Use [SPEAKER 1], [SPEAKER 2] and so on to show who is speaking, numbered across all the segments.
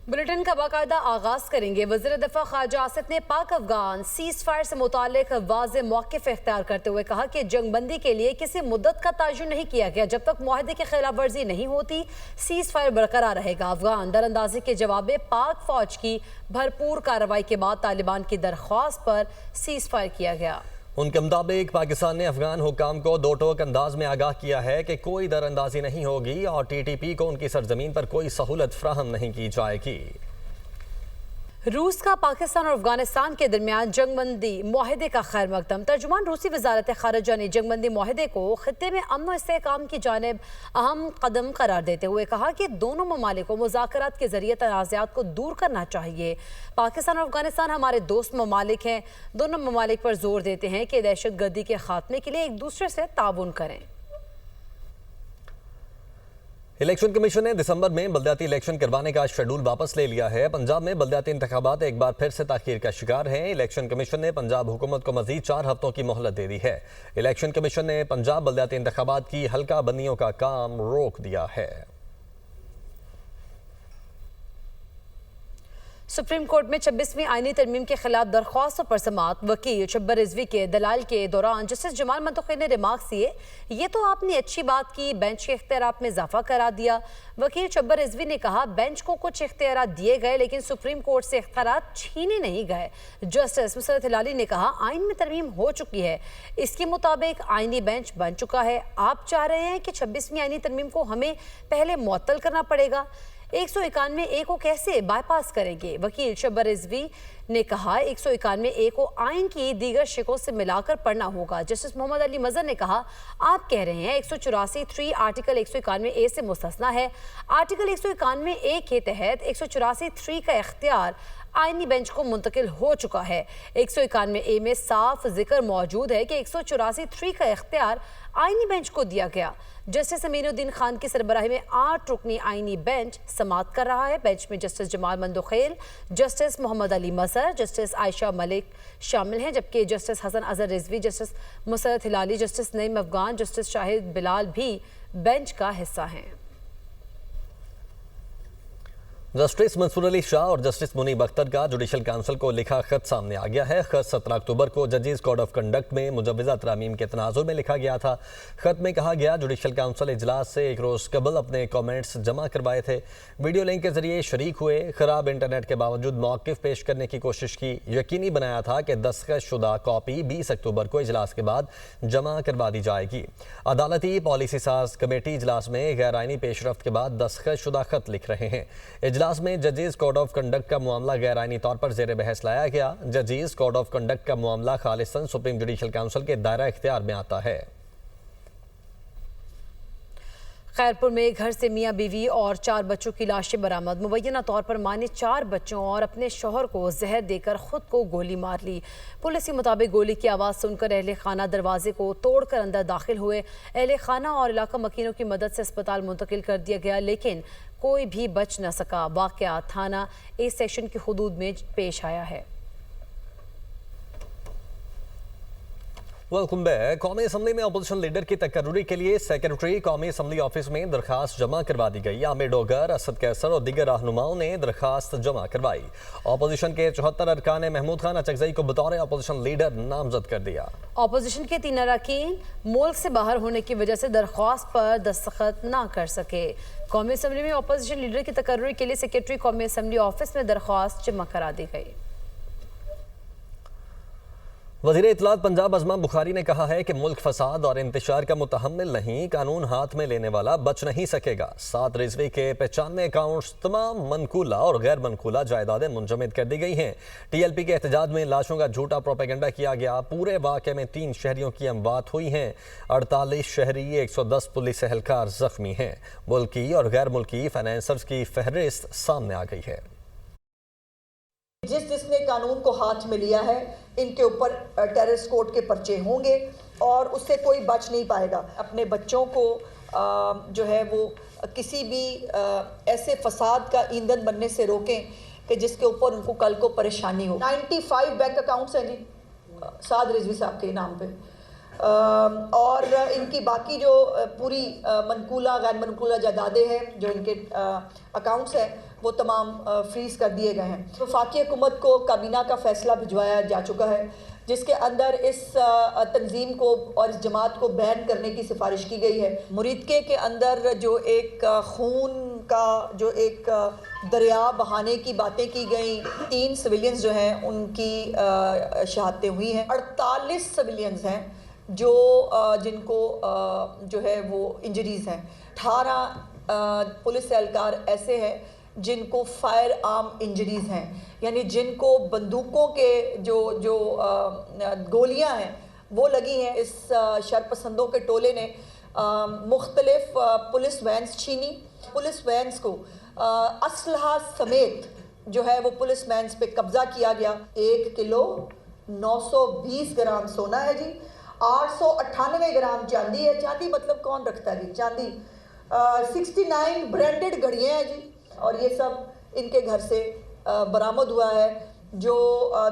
[SPEAKER 1] Bulletin का बाकायदा आगाज करेंगे। वज़ीर दफ़ा ख्वाजा आसिफ ने पाक अफगान सीज फायर से मुतालिक वाज़ेह मौक़िफ़ इख्तियार करते हुए कहा कि जंगबंदी के लिए किसी मुद्दत का तयन नहीं किया गया। जब तक मुआहदे की खिलाफ वर्जी नहीं होती सीज फायर बरकरार रहेगा। अफगान दरअंदाजी के जवाब में पाक फौज की भरपूर कार्रवाई के बाद तालिबान की दरख्वास्त पर सीज फायर किया गया।
[SPEAKER 2] उनके मुताबिक पाकिस्तान ने अफगान हुक्काम को दो टोक अंदाज में आगाह किया है कि कोई दरअंदाजी नहीं होगी और TTP को उनकी सरजमीन पर कोई सहूलत फ्राहम नहीं की जाएगी।
[SPEAKER 1] रूस का पाकिस्तान और अफगानिस्तान के दरमियान जंगबंदी मुआहदे का खैर मकदम। तर्जुमान रूसी वजारत खारजा ने जंगबंदी मुआहदे को खित्ते में अमन और इस्तेहकाम की जानिब अहम कदम करार देते हुए कहा कि दोनों ममालिक को मुज़ाकरात के जरिए तनाज़ात को दूर करना चाहिए। पाकिस्तान और अफगानिस्तान हमारे दोस्त ममालिक हैं। दोनों ममालिक पर जोर देते हैं कि दहशतगर्दी के खात्मे के लिए एक दूसरे से ताउन करें।
[SPEAKER 2] इलेक्शन कमीशन ने दिसंबर में बल्दियाती इलेक्शन करवाने का शेड्यूल वापस ले लिया है। पंजाब में बल्दियाती इंतखाबात एक बार फिर से ताखीर का शिकार हैं। इलेक्शन कमीशन ने पंजाब हुकूमत को मजीद 4 हफ्तों की मोहलत दे दी है। इलेक्शन कमीशन ने पंजाब बल्दियाती इंतखाबात की हल्का बंदियों का काम रोक दिया है।
[SPEAKER 1] सुप्रीम कोर्ट में 26वीं आईनी तरमीम के खिलाफ दरख्वास्तों पर समाअत। वकील शब्बर रिजवी के दलाल के दौरान जस्टिस जमाल मंतोखी ने रिमार्क्स दिए, ये तो आपने अच्छी बात की, बेंच के इख्तियारात में इजाफा करा दिया। वकील शब्बर रिजवी ने कहा, बेंच को कुछ इख्तियारात दिए गए लेकिन सुप्रीम कोर्ट से इख्तियारात छीने नहीं गए। जस्टिस मुसरत हिलाली ने कहा, आइन में तरमीम हो चुकी है, इसके मुताबिक आईनी बेंच बन चुका है। आप चाह रहे हैं कि 26वीं आईनी तरमीम को हमें पहले मुअत्तल करना पड़ेगा। 191A को कैसे बाईपास करेंगे? वकील शब्बर रिजवी ने कहा, 191A को आइन की दीगर शिकों से मिलाकर पढ़ना होगा। जस्टिस मोहम्मद अली मजहर ने कहा, आप कह रहे हैं 184(3) आर्टिकल 191A से मुस्तस्ना है। आर्टिकल 191A के तहत 184(3) का इख्तियार आईनी बेंच को मुंतकिल हो चुका है। 191A में साफ जिक्र मौजूद है कि 184(3) का इख्तियार आईनी बेंच को दिया गया। जस्टिस अमीनुद्दीन खान की सरबराही में 8 रुकनी आईनी बेंच समाअत कर रहा है। बेंच में justice Jamal Mandokhel, justice Mohammad Ali Mazhar, justice Ayesha Malik शामिल हैं, जबकि justice Hasan Azhar Rizvi, justice Musarrat Hilali, justice Naeem Afghan, justice Shahid Bilal भी बेंच का हिस्सा हैं।
[SPEAKER 2] जस्टिस मंसूर अली शाह और जस्टिस मुनीब अख्तर का जुडिशल काउंसिल को लिखा खत सामने आ गया है। खत 17 अक्टूबर को जजेस कोड ऑफ कंडक्ट में मुजव्वज़ा तरामीम के तनाजुर में लिखा गया था। खत में कहा गया, जुडिशल काउंसिल इजलास से एक रोज़ कबल अपने कमेंट्स जमा करवाए थे, वीडियो लिंक के जरिए शरीक हुए, खराब इंटरनेट के बावजूद मौक़िफ़ पेश करने की कोशिश की, यकीनी बनाया था कि दस्तखतशुदा कॉपी 20 अक्टूबर को इजलास के बाद जमा करवा दी जाएगी। अदालती पॉलिसी साज कमेटी इजलास में गैर आइनी पेशरफ्त के बाद दस्तखतशुदा खत लिख रहे हैं। इजलास में जजेस कोड ऑफ कंडक्ट का मामला गैर आइनी तौर पर जेर बहस लाया गया। जजेस कोड ऑफ कंडक्ट का मामला खालिसन सुप्रीम जुडिशल काउंसिल के दायरा इख्तियार में आता है।
[SPEAKER 1] खैरपुर में घर से मियां बीवी और 4 बच्चों की लाशें बरामद। मुबैना तौर पर मां ने 4 बच्चों और अपने शौहर को जहर देकर खुद को गोली मार ली। पुलिस के मुताबिक गोली की आवाज़ सुनकर अहले खाना दरवाजे को तोड़कर अंदर दाखिल हुए। अहले खाना और इलाका मकीनों की मदद से अस्पताल मुंतकिल कर दिया गया, लेकिन कोई भी बच न सका। वाक़या थाना ए सेक्शन की हुदूद में पेश आया है।
[SPEAKER 2] Welcome back. कौमी असम्बली में अपोजिशन लीडर की तकर्रुरी के लिए सेक्रेटरी कौमी असम्बली ऑफिस में दरखास्त जमा करवा दी गई। आमिर डोगर, असद कैसर और दीगर रहनुमाओं ने दरखास्त जमा करवाई। अपोजिशन के 74 अरकान ने महमूद खान अचकजई को बतौर अपोजिशन लीडर नामजद कर दिया।
[SPEAKER 1] अपोजिशन के 3 अरकान मुल्क से बाहर होने की वजह से दरख्वास्त पर दस्तखत ना कर सके। कौमी असम्बली में अपोजिशन लीडर की तकर्रुरी के लिए सेक्रेटरी कौमी असम्बली ऑफिस में दरख्वास्त जमा करा दी गई।
[SPEAKER 2] वज़ीर इत्तलात पंजाब अज़मा बुखारी ने कहा है कि मुल्क फसाद और इंतशार का मुतहम्मिल नहीं, कानून हाथ में लेने वाला बच नहीं सकेगा। 7 रिजवी के 95 अकाउंट्स तमाम मनकूला और गैर मनकूला जायदादें मुंजमद कर दी गई हैं। TLP के एहतजाज में लाशों का झूठा प्रोपेगेंडा किया गया। पूरे वाक़े में 3 शहरियों की अमवात हुई हैं। 48 शहरी, 110 पुलिस एहलकार जख्मी हैं। मुल्की और गैर मुल्की फाइनेंसर्स की फहरिस्त सामने आ गई है।
[SPEAKER 3] जिसने कानून को हाथ में लिया है, इनके ऊपर टेररिस्ट कोड के पर्चे होंगे और उससे कोई बच नहीं पाएगा। अपने बच्चों को जो है वो किसी भी ऐसे फसाद का ईंधन बनने से रोकें कि जिसके ऊपर उनको कल को परेशानी हो। 95 बैंक अकाउंट्स हैं जी साद रिजवी साहब के नाम पे। और इनकी बाकी जो पूरी मनकूला गैर मनकूला जायदादें हैं जो इनके अकाउंट्स हैं वो तमाम फ्रीज कर दिए गए हैं। वफाकी हुकूमत को काबीना का फैसला भिजवाया जा चुका है जिसके अंदर इस तंजीम को और इस जमात को बैन करने की सिफारिश की गई है। मुरीदके के अंदर जो एक खून का जो एक दरिया बहाने की बातें की गई, 3 सिविलियंस जो हैं उनकी शहादतें हुई हैं। 48 सिविलियंस हैं जो जिनको जो है वो इंजरीज हैं। 18 पुलिस एहलकार ऐसे हैं जिनको फायर आर्म इंजरीज हैं, यानी जिनको बंदूकों के जो गोलियां हैं वो लगी हैं। इस शरपसंदों के टोले ने मुख्तलिफ पुलिस वैन्स छीनी। पुलिस वैन्स को असलहा समेत जो है वो पुलिस वैन्स पे कब्जा किया गया। 1 किलो 920 ग्राम सोना है जी, 898 ग्राम चांदी है। चांदी मतलब कौन रखता है जी चांदी। 69 ब्रांडेड घड़ियाँ हैं जी, और ये सब इनके घर से बरामद हुआ है। जो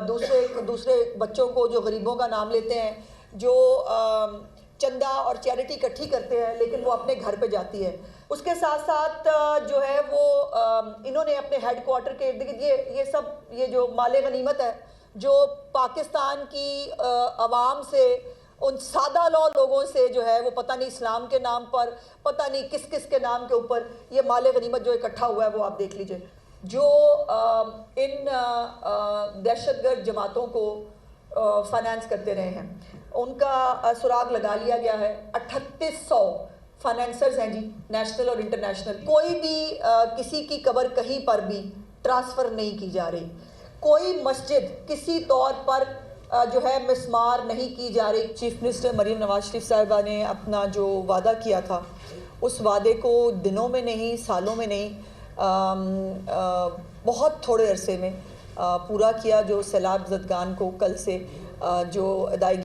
[SPEAKER 3] दूसरे बच्चों को जो गरीबों का नाम लेते हैं, जो चंदा और चैरिटी इकट्ठी करते हैं, लेकिन वो अपने घर पे जाती है। उसके साथ साथ जो है वो इन्होंने अपने हेडक्वार्टर के इर्द गिर्द ये जो माले गनीमत है जो पाकिस्तान की आवाम से, उन सादा लॉ लोगों से जो है वो पता नहीं इस्लाम के नाम पर, पता नहीं किस किस के नाम के ऊपर ये माले गनीमत जो इकट्ठा हुआ है वो आप देख लीजिए। जो इन दहशतगर्द जमातों को फाइनेंस करते रहे हैं उनका सुराग लगा लिया गया है। 3800 फाइनेंसर्स हैं जी, नेशनल और इंटरनेशनल। कोई भी किसी की कब्र कहीं पर भी ट्रांसफ़र नहीं की जा रही। कोई मस्जिद किसी तौर पर जो है मिसमार नहीं की जा रही। चीफ मिनिस्टर मरीम नवाज शरीफ साहिबा ने अपना जो वादा किया था उस वादे को दिनों में नहीं, सालों में नहीं, बहुत थोड़े अरसे में पूरा किया। जो सैलाब ज़दगान को कल से जो अदायगी